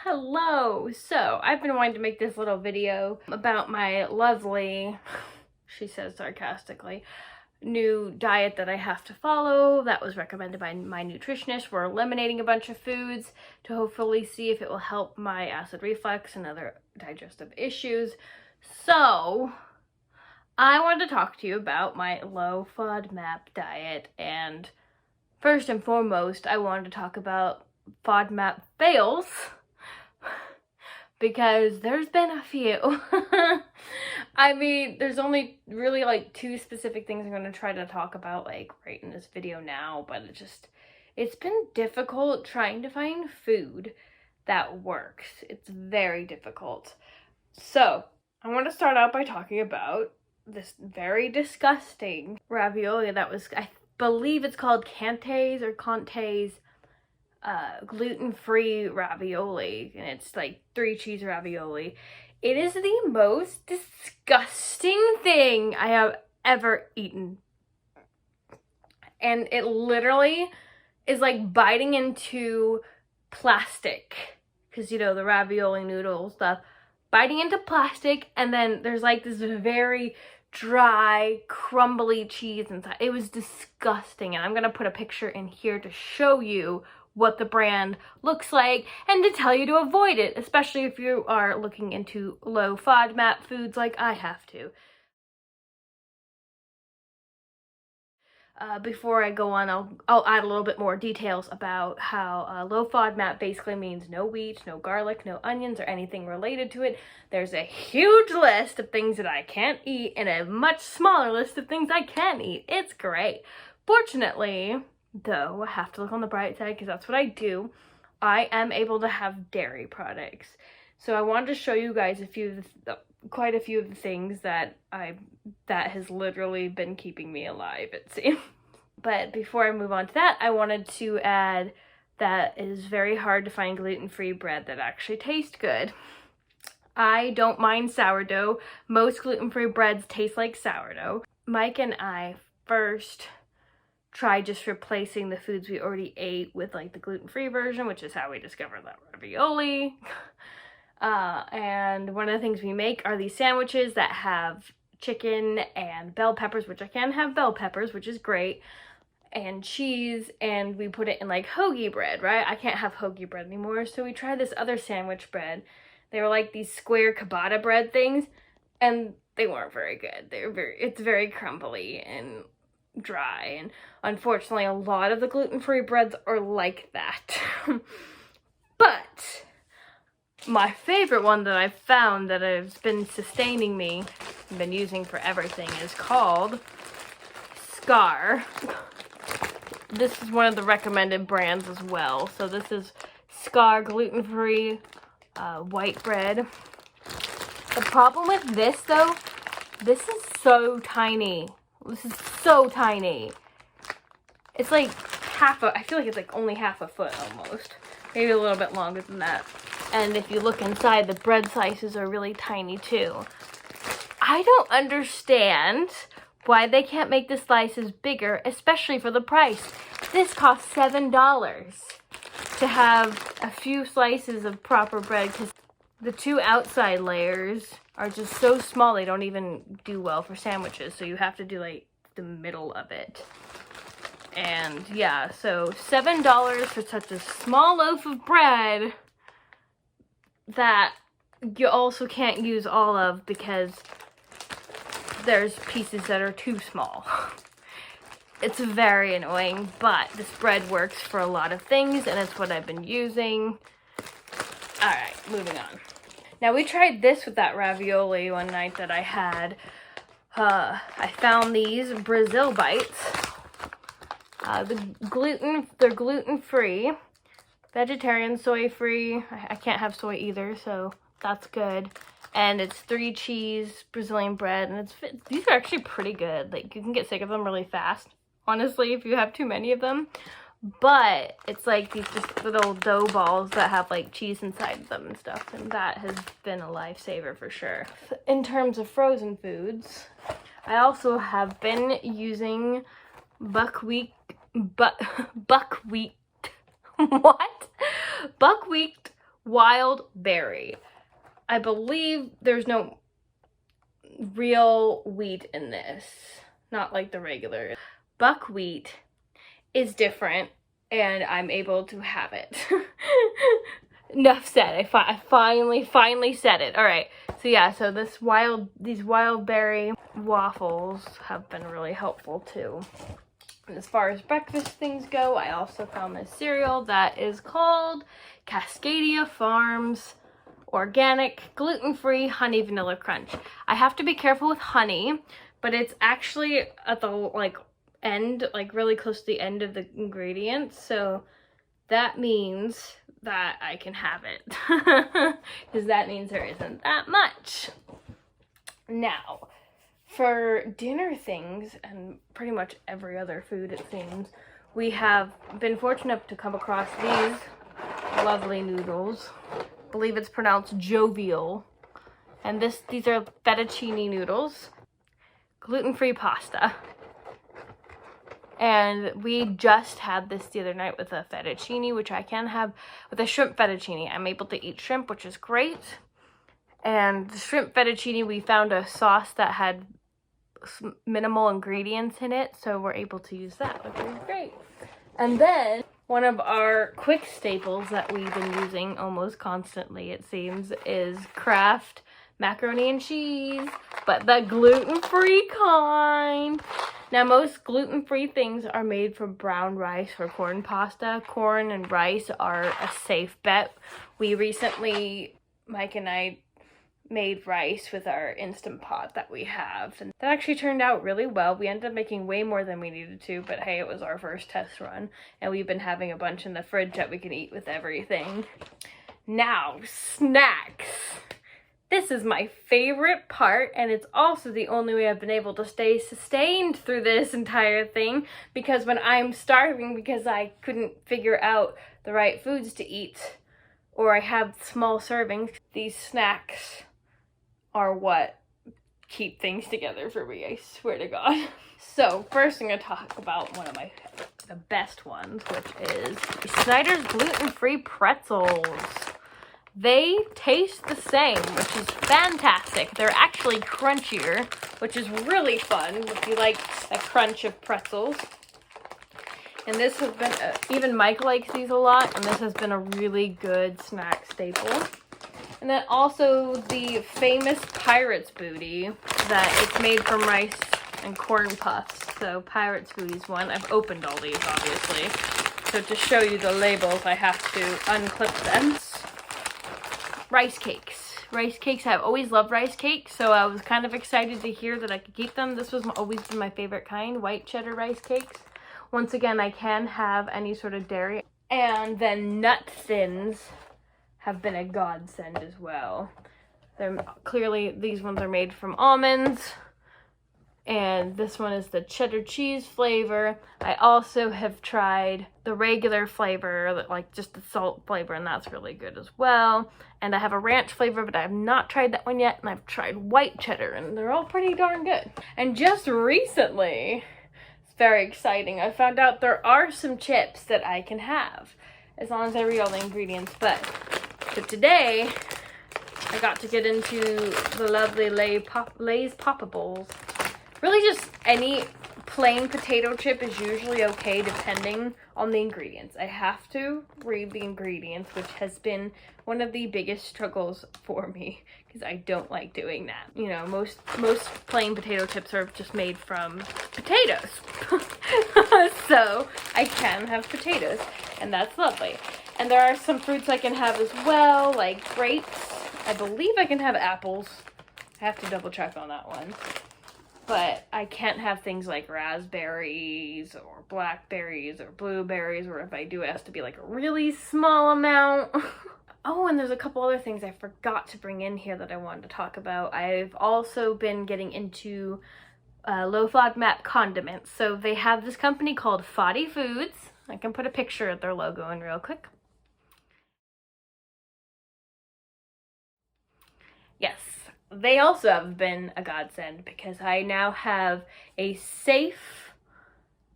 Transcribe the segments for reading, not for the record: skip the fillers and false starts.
Hello! So, I've been wanting to make this little video about my lovely, she says sarcastically, new diet that I have to follow that was recommended by my nutritionist. We're eliminating a bunch of foods to hopefully see if it will help my acid reflux and other digestive issues. So, I wanted to talk to you about my low FODMAP diet, and first and foremost, I wanted to talk about FODMAP Fails, because there's been a few. I mean, there's only really like two specific things I'm going to try to talk about like right in this video now, but it's been difficult trying to find food that works. It's very difficult. So, I want to start out by talking about this very disgusting ravioli that was, I believe it's called Cante's or Conte's gluten-free ravioli, and it's like 3 cheese ravioli. It is the most disgusting thing I have ever eaten. And it literally is like biting into plastic, because you know, the ravioli noodle stuff, biting into plastic, and then there's like this very dry, crumbly cheese inside. It was disgusting, and I'm gonna put a picture in here to show you what the brand looks like and to tell you to avoid it, especially if you are looking into low FODMAP foods like I have to. Before I go on, I'll add a little bit more details about how low FODMAP basically means no wheat, no garlic, no onions, or anything related to it. There's a huge list of things that I can't eat and a much smaller list of things I can eat. It's great. Fortunately, though, I have to look on the bright side because that's what I do. I am able to have dairy products. So I wanted to show you guys quite a few of the things that has literally been keeping me alive, it seems. But before I move on to that, I wanted to add that it is very hard to find gluten-free bread that actually tastes good. I don't mind sourdough. Most gluten-free breads taste like sourdough. Mike and I first tried just replacing the foods we already ate with like the gluten-free version, which is how we discovered that ravioli. And one of the things we make are these sandwiches that have chicken and bell peppers, which I can have bell peppers, which is great, and cheese, and we put it in like hoagie bread, right? I can't have hoagie bread anymore, so we tried this other sandwich bread. They were like these square ciabatta bread things, and they weren't very good. It's very crumbly and dry, and unfortunately a lot of the gluten-free breads are like that. But my favorite one that I've found that has been sustaining me, been using for everything, is called Scar. This is one of the recommended brands as well. So this is Scar gluten-free white bread. The problem with this though, this is so tiny. This is so tiny. It's like I feel like it's like only half a foot almost. Maybe a little bit longer than that. And if you look inside, the bread slices are really tiny too. I don't understand why they can't make the slices bigger, especially for the price. This costs $7 to have a few slices of proper bread, because the 2 outside layers are just so small they don't even do well for sandwiches, so you have to do like the middle of it. And yeah, so $7 for such a small loaf of bread that you also can't use all of because there's pieces that are too small. It's very annoying, but this bread works for a lot of things, and it's what I've been using. Alright, moving on. Now, we tried this with that ravioli one night that I had. I found these Brazil bites. They're gluten-free, vegetarian, soy-free. I can't have soy either, so that's good. And it's 3 cheese Brazilian bread, and these are actually pretty good. Like, you can get sick of them really fast, honestly, if you have too many of them. But it's like these just little dough balls that have like cheese inside them and stuff, and that has been a lifesaver for sure. In terms of frozen foods, I also have been using buckwheat what? Buckwheat wild berry. I believe there's no real wheat in this, not like the regular. Buckwheat is different, and I'm able to have it. Enough said. I finally said it. All right. So yeah, so these wild berry waffles have been really helpful too. And as far as breakfast things go, I also found this cereal that is called Cascadia Farms Organic Gluten-Free Honey Vanilla Crunch. I have to be careful with honey, but it's actually at the end, really close to the end of the ingredients, so that means that I can have it, because that means there isn't that much. Now, for dinner things, and pretty much every other food it seems, we have been fortunate enough to come across these lovely noodles. I believe it's pronounced jovial. And these are fettuccine noodles, gluten-free pasta. And we just had this the other night with a fettuccine, which I can have with a shrimp fettuccine. I'm able to eat shrimp, which is great. And the shrimp fettuccine, we found a sauce that had minimal ingredients in it, so we're able to use that, which is great. And then one of our quick staples that we've been using almost constantly, it seems, is Kraft macaroni and cheese, but the gluten-free kind. Now, most gluten-free things are made from brown rice or corn pasta. Corn and rice are a safe bet. We recently, Mike and I, made rice with our Instant Pot that we have, and that actually turned out really well. We ended up making way more than we needed to, but hey, it was our first test run, and we've been having a bunch in the fridge that we can eat with everything. Now, snacks. This is my favorite part, and it's also the only way I've been able to stay sustained through this entire thing, because when I'm starving because I couldn't figure out the right foods to eat, or I have small servings, these snacks are what keep things together for me, I swear to God. So first I'm going to talk about one of the best ones, which is Snyder's gluten-free pretzels. They taste the same, which is fantastic. They're actually crunchier, which is really fun if you like a crunch of pretzels. And this has been, even Mike likes these a lot, and this has been a really good snack staple. And then also the famous Pirate's Booty, that it's made from rice and corn puffs. So Pirate's Booty's one. I've opened all these, obviously. So to show you the labels, I have to unclip them. Rice cakes. Rice cakes, I've always loved rice cakes, so I was kind of excited to hear that I could keep them. This was always been my favorite kind, white cheddar rice cakes. Once again, I can have any sort of dairy. And then Nut Thins have been a godsend as well. They're clearly, these ones are made from almonds, and this one is the cheddar cheese flavor. I also have tried the regular flavor, like just the salt flavor, and that's really good as well. And I have a ranch flavor, but I have not tried that one yet, and I've tried white cheddar, and they're all pretty darn good. And just recently, it's very exciting, I found out there are some chips that I can have, as long as I read all the ingredients. But so today, I got to get into the lovely Lay's Poppables. Really just any plain potato chip is usually okay depending on the ingredients. I have to read the ingredients, which has been one of the biggest struggles for me, because I don't like doing that. You know, most plain potato chips are just made from potatoes. So I can have potatoes, and that's lovely. And there are some fruits I can have as well, like grapes. I believe I can have apples. I have to double check on that one. But I can't have things like raspberries or blackberries or blueberries, or if I do, it has to be like a really small amount. Oh, and there's a couple other things I forgot to bring in here that I wanted to talk about. I've also been getting into low FODMAP condiments. So they have this company called FODMAP Foods. I can put a picture of their logo in real quick. Yes, they also have been a godsend, because I now have a safe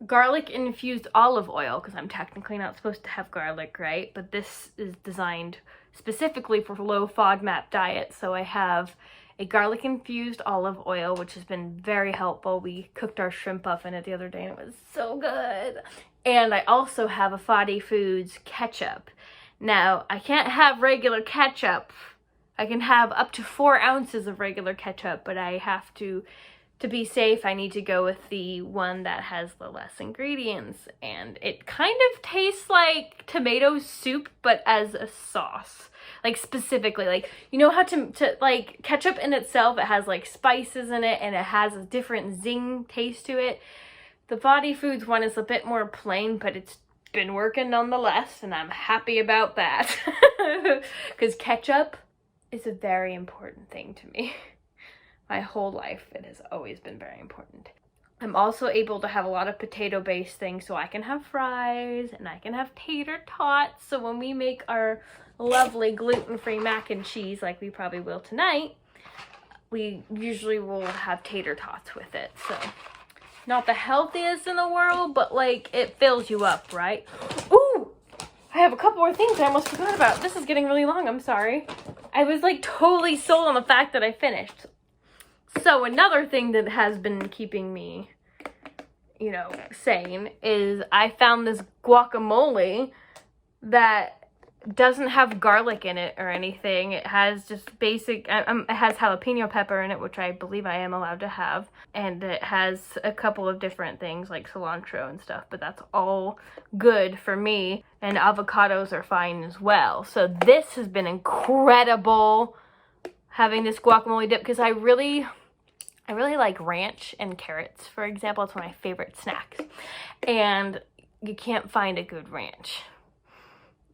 garlic infused olive oil, because I'm technically not supposed to have garlic, right? But this is designed specifically for low FODMAP diet. So I have a garlic infused olive oil, which has been very helpful. We cooked our shrimp up in it the other day and it was so good. And I also have a FODMAP Foods ketchup. Now, I can't have regular ketchup. I can have up to 4 ounces of regular ketchup, but I have to be safe, I need to go with the one that has the less ingredients. And it kind of tastes like tomato soup, but as a sauce. Like specifically, like, you know how to like ketchup in itself, it has like spices in it and it has a different zing taste to it. The FODMAP Foods one is a bit more plain, but it's been working nonetheless, and I'm happy about that. Because ketchup is a very important thing to me. My whole life, it has always been very important. I'm also able to have a lot of potato-based things, so I can have fries and I can have tater tots. So when we make our lovely gluten-free mac and cheese, like we probably will tonight, we usually will have tater tots with it. So not the healthiest in the world, but like it fills you up, right? Ooh, I have a couple more things I almost forgot about. This is getting really long, I'm sorry. I was like totally sold on the fact that I finished. So another thing that has been keeping me, you know, sane is I found this guacamole that doesn't have garlic in it or anything. It has just basic, it has jalapeno pepper in it, which I believe I am allowed to have. And it has a couple of different things like cilantro and stuff, but that's all good for me. And avocados are fine as well. So this has been incredible, having this guacamole dip, because I really like ranch and carrots, for example. It's one of my favorite snacks. And you can't find a good ranch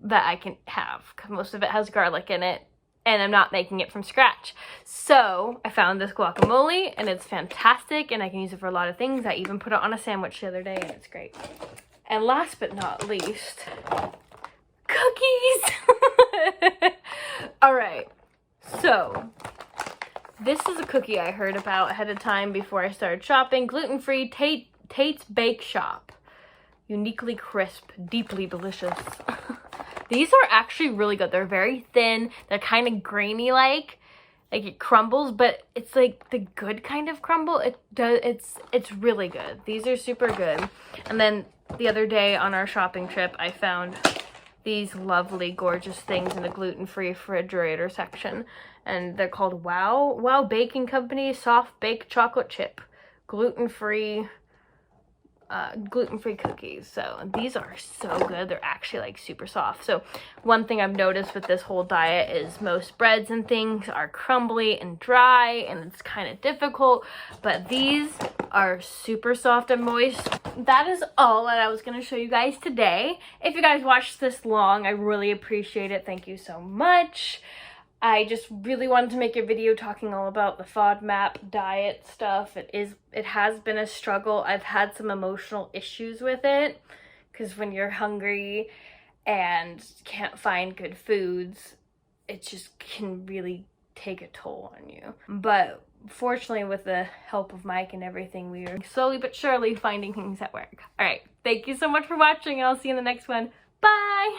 that I can have, because most of it has garlic in it, and I'm not making it from scratch. So I found this guacamole, and it's fantastic, and I can use it for a lot of things. I even put it on a sandwich the other day, and it's great. And last but not least, cookies! Alright, so this is a cookie I heard about ahead of time before I started shopping. Gluten-free Tate's Bake Shop. Uniquely crisp, deeply delicious. These are actually really good. They're very thin. They're kind of grainy like it crumbles, but it's like the good kind of crumble. It's really good. These are super good. And then the other day on our shopping trip, I found these lovely, gorgeous things in the gluten-free refrigerator section. And they're called Wow Baking Company Soft Baked Chocolate Chip gluten-free cookies. So these are so good. They're actually like super soft. So one thing I've noticed with this whole diet is most breads and things are crumbly and dry, and it's kind of difficult, but these are super soft and moist. That is all that I was going to show you guys today. If you guys watched this long, I really appreciate it. Thank you so much. I just really wanted to make a video talking all about the FODMAP diet stuff. It has been a struggle. I've had some emotional issues with it, because when you're hungry and can't find good foods, it just can really take a toll on you. But fortunately, with the help of Mike and everything, we are slowly but surely finding things that work. All right, thank you so much for watching, and I'll see you in the next one. Bye!